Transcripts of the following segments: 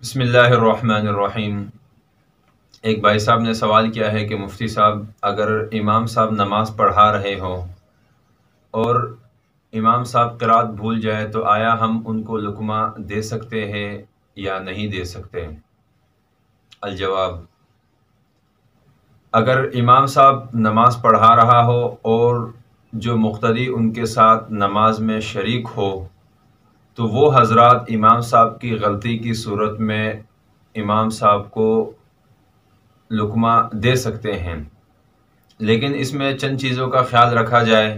बिस्मिल्लाहिर्रहमानिर्रहीम। एक भाई साहब ने सवाल किया है कि मुफ्ती साहब, अगर इमाम साहब नमाज़ पढ़ा रहे हों और इमाम साहब क़िरात भूल जाए तो आया हम उनको लुक़मा दे सकते हैं या नहीं दे सकते? अलजवाब, अगर इमाम साहब नमाज़ पढ़ा रहा हो और जो मुक़्तदी उनके साथ नमाज में शरीक हो तो वो हज़रात इमाम साहब की गलती की सूरत में इमाम साहब को लुक़मा दे सकते हैं, लेकिन इसमें चंद चीज़ों का ख्याल रखा जाए।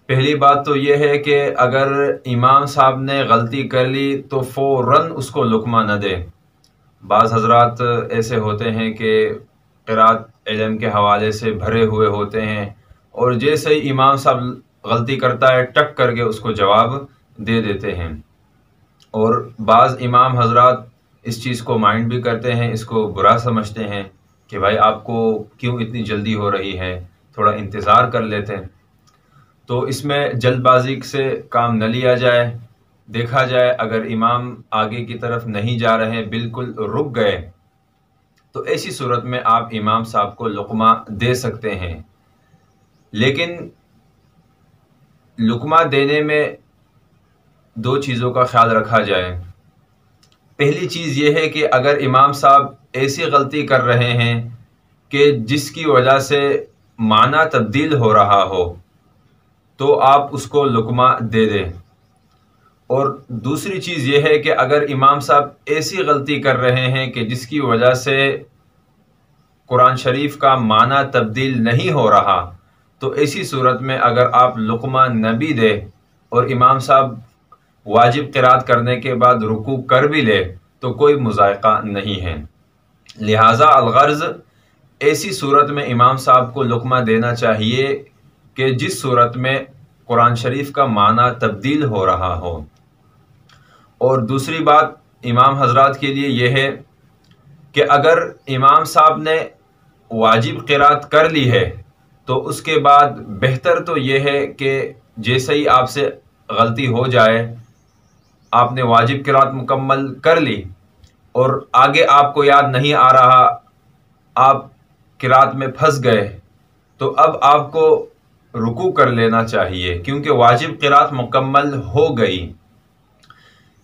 पहली बात तो ये है कि अगर इमाम साहब ने गलती कर ली तो फ़ौरन उसको लुक़मा न दे। बाज़ हज़रात ऐसे होते हैं कि क़िरात इल्म के हवाले से भरे हुए होते हैं और जैसे ही इमाम साहब गलती करता है टक करके उसको जवाब दे देते हैं। और बाज़ इमाम हज़रात इस चीज़ को माइंड भी करते हैं, इसको बुरा समझते हैं कि भाई आपको क्यों इतनी जल्दी हो रही है, थोड़ा इंतज़ार कर लेते हैं। तो इसमें जल्दबाजी से काम न लिया जाए। देखा जाए अगर इमाम आगे की तरफ नहीं जा रहे, बिल्कुल रुक गए, तो ऐसी सूरत में आप इमाम साहब को लुक़मा दे सकते हैं। लेकिन लुक़मा देने में दो चीज़ों का ख्याल रखा जाए। पहली चीज़ ये है कि अगर इमाम साहब ऐसी गलती कर रहे हैं कि जिसकी वजह से माना तब्दील हो रहा हो तो आप उसको लुक़मा दे दें। और दूसरी चीज़ ये है कि अगर इमाम साहब ऐसी गलती कर रहे हैं कि जिसकी वजह से कुरान शरीफ का माना तब्दील नहीं हो रहा, तो ऐसी सूरत में अगर आप लुक़मा न भी दे और इमाम साहब वाजिब क़िरात करने के बाद रुकू कर भी ले तो कोई मुज़ायक़ा नहीं है। लिहाजा अलगर्ज़ ऐसी सूरत में इमाम साहब को लुक़मा देना चाहिए कि जिस सूरत में कुरान शरीफ का माना तब्दील हो रहा हो। और दूसरी बात इमाम हज़रात के लिए यह है कि अगर इमाम साहब ने वाजिब क़िरात कर ली है तो उसके बाद बेहतर तो यह है कि जैसे ही आपसे गलती हो जाए, आपने वाजिब क़िरात मुकम्मल कर ली और आगे आपको याद नहीं आ रहा, आप क़िरात में फंस गए, तो अब आपको रुकू कर लेना चाहिए क्योंकि वाजिब क़िरात मुकम्मल हो गई।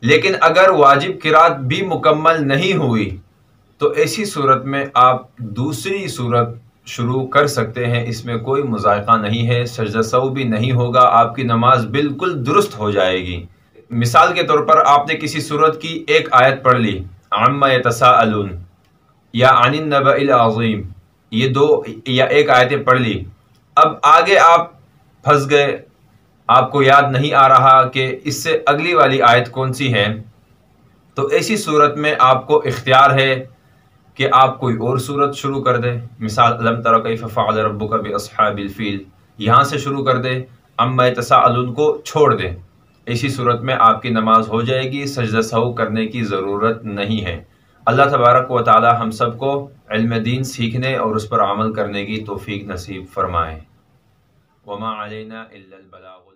लेकिन अगर वाजिब क़िरात भी मुकम्मल नहीं हुई तो ऐसी सूरत में आप दूसरी सूरत शुरू कर सकते हैं। इसमें कोई मुज़ायक़ा नहीं है, सजदा सहू भी नहीं होगा, आपकी नमाज बिल्कुल दुरुस्त हो जाएगी। मिसाल के तौर पर आपने किसी सूरत की एक आयत पढ़ ली, अम्मा यतसाअलून या अनिन नबइल अज़ीम, ये दो या एक आयतें पढ़ ली। अब आगे आप फंस गए, आपको याद नहीं आ रहा कि इससे अगली वाली आयत कौन सी है, तो ऐसी सूरत में आपको इख्तियार है कि आप कोई और सूरत शुरू कर दें। मिसाल अलम तरा कैफ़ फ़अल रब्बुका बिअस्हाबिल फ़ील, यहाँ से शुरू कर दें, अम्मा यतसाअलून को छोड़ दें। इसी सूरत में आपकी नमाज हो जाएगी, सजदा सहू करने की ज़रूरत नहीं है। अल्लाह तबारक व तआला हम सबको इल्म दीन सीखने और उस पर अमल करने की तौफ़ीक नसीब फ़रमाए। वमा अलैना इल्लल बलागुल।